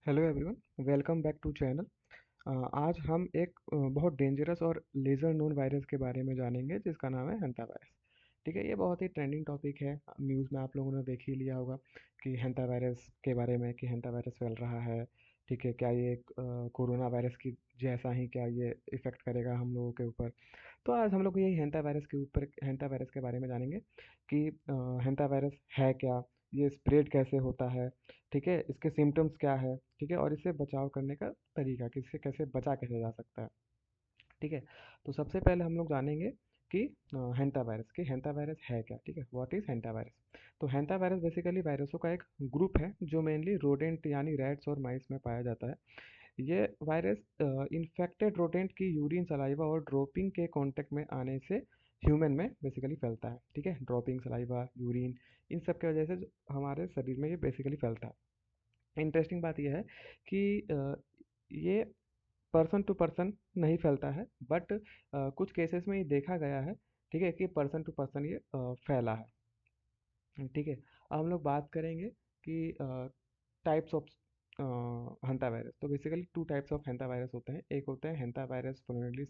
Hello everyone, welcome back to channel. आज हम एक बहुत डेंजरस और लेज़र नोन वायरस के बारे में जानेंगे जिसका नाम है हेंटा वायरस। ठीक है, ये बहुत ही ट्रेंडिंग टॉपिक है। न्यूज़ में आप लोगों ने देख ही लिया होगा कि हेंटा वायरस के बारे में कि हेंटा वायरस फैल रहा है। ठीक है, क्या ये कोरोना वायरस की जैसा ही क्या ये इफ़ेक्ट करेगा हम लोगों के ऊपर। तो आज हम लोग यही हेंटा वायरस के बारे में जानेंगे कि हेंटा वायरस है क्या, ये स्प्रेड कैसे होता है, ठीक है, इसके सिम्टम्स क्या है, ठीक है, और इससे बचाव करने का तरीका कि इससे कैसे बचा कैसे जा सकता है। ठीक है, तो सबसे पहले हम लोग जानेंगे कि हेंटा वायरस है क्या। ठीक है, व्हाट इज़ हेंटा वायरस। तो हेंटा वायरस बेसिकली वायरसों का एक ग्रुप है जो मेनली रोडेंट यानी रैट्स और माइस में पाया जाता है। ये वायरस इन्फेक्टेड रोडेंट की यूरिन, सलाइवा और ड्रॉपिंग के कांटेक्ट में आने से ह्यूमन में बेसिकली फैलता है। ठीक है, ड्रॉपिंग, सलाइवा, यूरिन, इन सब की वजह से हमारे शरीर में ये बेसिकली फैलता है। इंटरेस्टिंग बात यह है कि ये पर्सन टू पर्सन नहीं फैलता है, बट कुछ केसेस में ये देखा गया है, ठीक है, कि पर्सन टू पर्सन ये फैला है। ठीक है, अब हम लोग बात करेंगे कि टाइप्स ऑफ हेंटा वायरस। तो basically two types of hanta virus होते हैं। एक होता है hanta virus pulmonary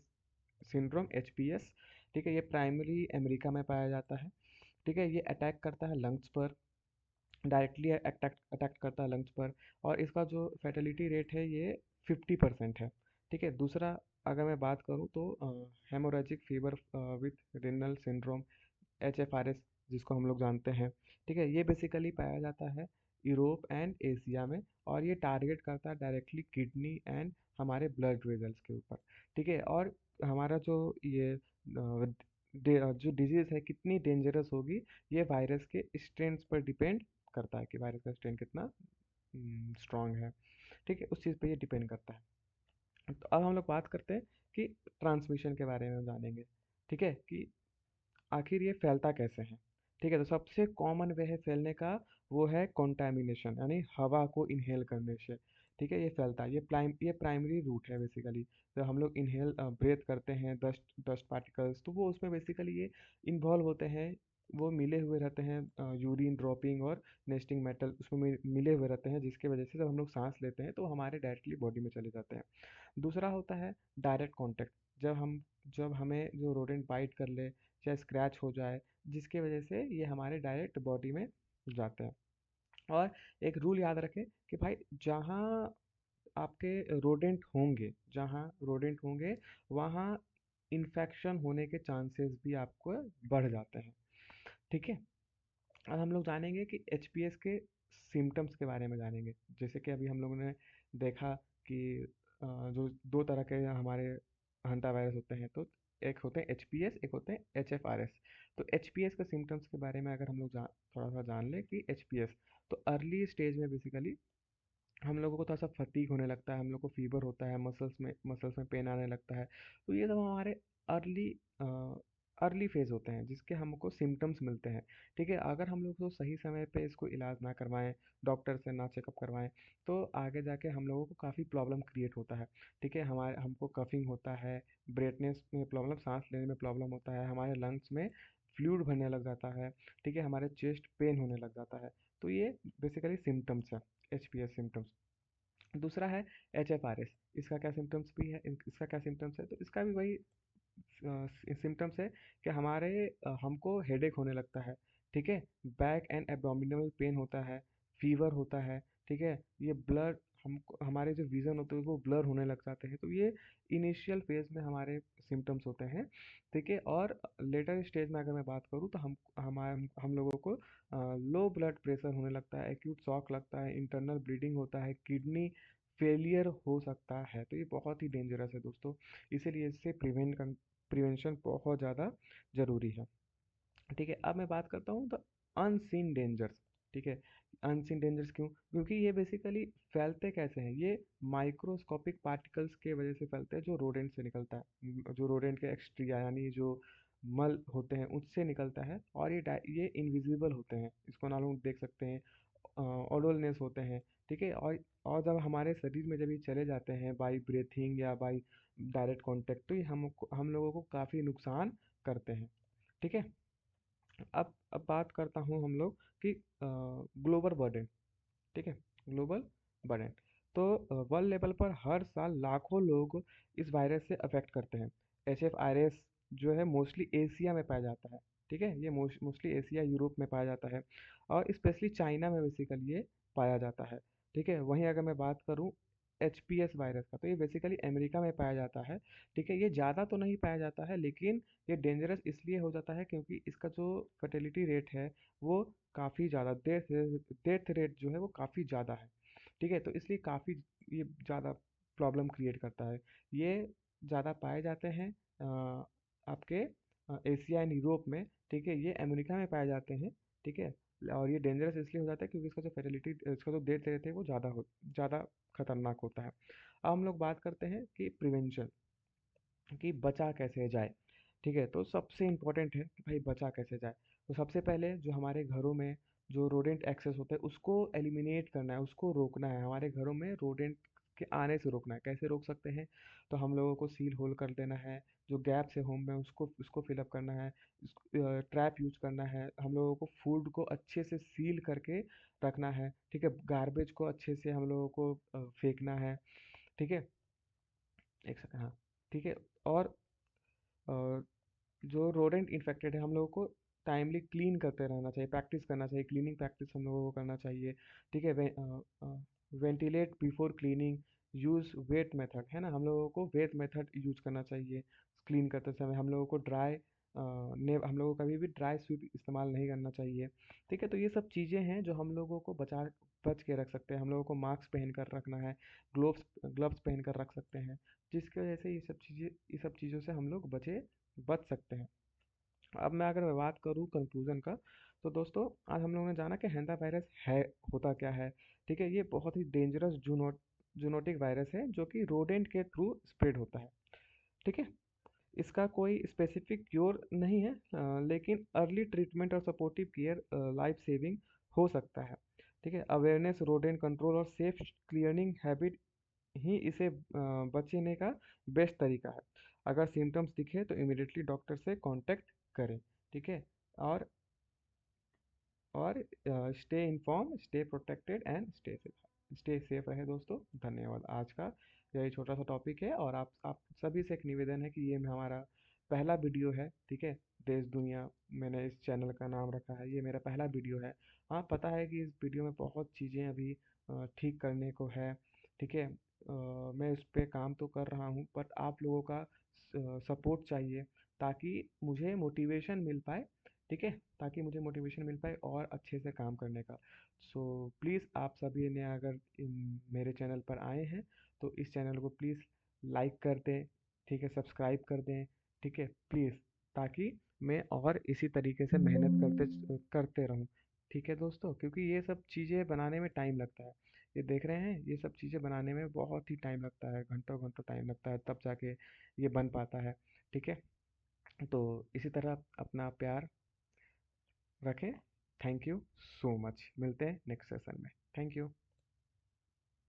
syndrome, HPS. ठीक है, ये प्राइमरी अमेरिका में पाया जाता है। ठीक है, ये अटैक करता है लंग्स पर, डायरेक्टली अटैक अटैक करता है लंग्स पर, और इसका जो फैटेलिटी रेट है ये 50% है। ठीक है, दूसरा अगर मैं बात करूँ तो haemorrhagic fever with renal syndrome, HFRS, जिसको हम लोग जानते हैं। ठीक है, ये बेसिकली पाया जाता है यूरोप एंड एशिया में, और ये टारगेट करता है डायरेक्टली किडनी एंड हमारे ब्लड वेजल्स के ऊपर। ठीक है, और हमारा जो ये जो डिजीज़ है कितनी डेंजरस होगी, ये वायरस के स्ट्रेन पर डिपेंड करता है कि वायरस का स्ट्रेन कितना स्ट्रांग है। ठीक है, उस चीज़ पे ये डिपेंड करता है। तो अब हम लोग बात करते हैं कि ट्रांसमिशन के बारे में जानेंगे। ठीक है, कि आखिर ये फैलता कैसे है। ठीक है, तो सबसे कॉमन वे है फैलने का, वो है कॉन्टैमिनेशन यानी हवा को इनहेल करने से। ठीक है, ये फैलता है, ये प्राइमरी रूट है बेसिकली। तो हम लोग इनहेल ब्रेथ करते हैं डस्ट डस्ट पार्टिकल्स, तो वो उसमें बेसिकली ये इन्वॉल्व होते हैं। वो मिले हुए रहते हैं, यूरिन ड्रॉपिंग और नेस्टिंग मेटल उसमें मिले हुए रहते हैं, जिसकी वजह से जब हम लोग सांस लेते हैं तो हमारे डायरेक्टली बॉडी में चले जाते हैं। दूसरा होता है डायरेक्ट कांटेक्ट। जब हमें जो रोडेंट बाइट कर ले, चाहे स्क्रैच हो जाए, जिसकी वजह से ये हमारे डायरेक्ट बॉडी में जाते हैं। और एक रूल याद रखें कि भाई जहाँ रोडेंट होंगे वहाँ इन्फेक्शन होने के चांसेस भी आपको बढ़ जाते हैं। ठीक है, अब हम लोग जानेंगे कि एचपीएस के सिम्टम्स के बारे में जानेंगे। जैसे कि अभी हम लोगों ने देखा कि जो दो तरह के हमारे हंटा वायरस होते हैं, तो एक होते हैं एचपीएस, एक होते हैं एचएफआरएस। तो एचपीएस के सिम्टम्स के बारे में अगर हम लोग थोड़ा सा जान लें कि एचपीएस, तो अर्ली स्टेज में बेसिकली हम लोगों को थोड़ा सा फटीग होने लगता है, हम लोग को फीवर होता है, मसल्स में पेन आने लगता है। तो ये सब हमारे अर्ली अर्ली फेज होते हैं जिसके हमको सिम्टम्स मिलते हैं। ठीक है, अगर हम लोग तो सही समय पे इसको इलाज ना करवाएं, डॉक्टर से ना चेकअप करवाएं, तो आगे जाके हम लोगों को काफ़ी प्रॉब्लम क्रिएट होता है। ठीक है, हमारे हमको कफिंग होता है, ब्रेथनेस में प्रॉब्लम, सांस लेने में प्रॉब्लम होता है, हमारे लंग्स में फ्लूइड भरने लग जाता है। ठीक है, हमारे चेस्ट पेन होने लग जाता है। तो ये बेसिकली सिम्टम्स है, एचपीएस सिम्टम्स। दूसरा है एचएफआरएस। इसका क्या सिम्टम्स है, तो इसका भी वही सिम्टम्स है कि हमको हेडेक होने लगता है। ठीक है, बैक एंड एब्डोमिनल पेन होता है, फीवर होता है। ठीक है, ये ब्लड हमको हमारे जो विज़न होते हैं वो ब्लर होने लग जाते हैं। तो ये इनिशियल फेज में हमारे सिम्टम्स होते हैं। ठीक है, और लेटर स्टेज में अगर मैं बात करूँ तो हम लोगों को लो ब्लड प्रेशर होने लगता है, एक्यूट शॉक लगता है, इंटरनल ब्लीडिंग होता है, किडनी फेलियर हो सकता है। तो ये बहुत ही डेंजरस है दोस्तों, इसीलिए इससे प्रिवेंशन बहुत ज़्यादा ज़रूरी है। ठीक है, अब मैं बात करता हूँ द अनसीन डेंजर्स। ठीक है, अनसीन डेंजर्स क्यों, क्योंकि ये बेसिकली फैलते कैसे हैं, ये माइक्रोस्कोपिक पार्टिकल्स के वजह से फैलते हैं जो रोडेंट से निकलता है, जो रोडेंट के एक्सट्रिया यानी जो मल होते हैं उससे निकलता है, और ये इनविजिबल होते हैं, इसको ना लोग देख सकते हैं, ओडोलनेस होते हैं। ठीक है, और जब हमारे शरीर में जब ये चले जाते हैं बाई ब्रीथिंग या बाई डायरेक्ट कांटेक्ट, तो ये हम लोगों को काफ़ी नुकसान करते हैं। ठीक है, अब बात करता हूँ हम लोग कि ग्लोबल बर्डन। ठीक है, ग्लोबल बर्डन। तो वर्ल्ड लेवल पर हर साल लाखों लोग इस वायरस से अफेक्ट करते हैं। एच एफ आर जो है मोस्टली एशिया में पाया जाता है। ठीक है, ये मोस्टली एशिया यूरोप में पाया जाता है और स्पेशली चाइना में बेसिकली ये पाया जाता है। ठीक है, वहीं अगर मैं बात करूँ एच पी एस वायरस का, तो ये बेसिकली अमेरिका में पाया जाता है। ठीक है, ये ज़्यादा तो नहीं पाया जाता है, लेकिन ये डेंजरस इसलिए हो जाता है क्योंकि इसका जो फर्टिलिटी रेट है वो काफ़ी ज़्यादा, डेथ डेथ रेट जो है वो काफ़ी ज़्यादा है। ठीक है, तो इसलिए काफ़ी ये ज़्यादा प्रॉब्लम क्रिएट करता है। ये ज़्यादा पाए जाते हैं आपके एशिया एंड यूरोप में। ठीक है, ये अमेरिका में पाए जाते हैं। ठीक है, और ये डेंजरस इसलिए हो जाता है क्योंकि इसका जो फर्टिलिटी, इसका जो डेथ रेट है वो ज़्यादा खतरनाक होता है। अब हम लोग बात करते हैं कि प्रिवेंशन, कि बचा कैसे जाए। ठीक है, तो सबसे इम्पोर्टेंट है कि भाई बचा कैसे जाए। तो सबसे पहले जो हमारे घरों में जो रोडेंट एक्सेस होता है उसको एलिमिनेट करना है, उसको रोकना है। हमारे घरों में रोडेंट के आने से रोकना है। कैसे रोक सकते हैं? तो हम लोगों को सील होल कर देना है, जो गैप्स है होम में उसको उसको फिलअप करना है, ट्रैप यूज करना है। हम लोगों को फूड को अच्छे से सील करके रखना है। ठीक है, गार्बेज को अच्छे से हम लोगों को फेंकना है। ठीक है, एक सेकंड, हाँ। ठीक है, और अ, जो रोडेंट इन्फेक्टेड है हम लोगों को टाइमली क्लीन करते रहना चाहिए, प्रैक्टिस करना चाहिए, क्लीनिंग प्रैक्टिस हम लोगों को करना चाहिए। ठीक है, ventilate before cleaning, use wait method, है ना, हम लोगों को वेट मेथड यूज करना चाहिए क्लीन करते समय। हम लोगों को ने हम लोगों को कभी भी ड्राई स्वीप इस्तेमाल नहीं करना चाहिए। ठीक है, तो ये सब चीज़ें हैं जो हम लोगों को बच के रख सकते हैं। हम लोगों को मास्क पहन कर रखना है, ग्लोव्स ग्लव्स पहन कर रख सकते हैं, जिसकी वजह से ये सब चीज़ों से हम लोग बच सकते हैं। अब मैं अगर मैं बात करूँ कंक्लूजन का, तो दोस्तों आज हम लोगों ने जाना कि हैंडा वायरस है, होता क्या है। ठीक है, ये बहुत ही डेंजरस जूनोटिक वायरस है जो कि रोडेंट के थ्रू स्प्रेड होता है। ठीक है, इसका कोई स्पेसिफिक क्योर नहीं है, लेकिन अर्ली ट्रीटमेंट और सपोर्टिव केयर लाइफ सेविंग हो सकता है। ठीक है, अवेयरनेस, रोडेंट कंट्रोल और सेफ क्लियरिंग हैबिट ही इसे बचने का बेस्ट तरीका है। अगर सिम्टम्स दिखे तो इमीडिएटली डॉक्टर से कांटेक्ट करें। ठीक है, और और stay inform, stay protected and stay safe रहे दोस्तों। धन्यवाद। आज का यही छोटा सा टॉपिक है और आप सभी से एक निवेदन है कि ये हमारा पहला वीडियो है। ठीक है, देश दुनिया, मैंने इस चैनल का नाम रखा है, ये मेरा पहला वीडियो है। हाँ, पता है कि इस वीडियो में बहुत चीज़ें अभी ठीक करने को है। ठीक है, मैं इस पे काम तो कर रहा हूँ, बट आप लोगों का सपोर्ट चाहिए ताकि मुझे मोटिवेशन मिल पाए। ठीक है, ताकि मुझे मोटिवेशन मिल पाए और अच्छे से काम करने का। सो प्लीज़ आप सभी ने अगर मेरे चैनल पर आए हैं तो इस चैनल को प्लीज़ लाइक कर दें। ठीक है, सब्सक्राइब कर दें। ठीक है, प्लीज़, ताकि मैं और इसी तरीके से मेहनत करते रहूं। ठीक है दोस्तों, क्योंकि ये सब चीज़ें बनाने में टाइम लगता है। ये देख रहे हैं, ये सब चीज़ें बनाने में बहुत ही टाइम लगता है, घंटों घंटों टाइम लगता है, तब जाके ये बन पाता है। ठीक है, तो इसी तरह अपना प्यार रखें। Thank you so much. मिलते हैं नेक्स्ट सेशन में। Thank you.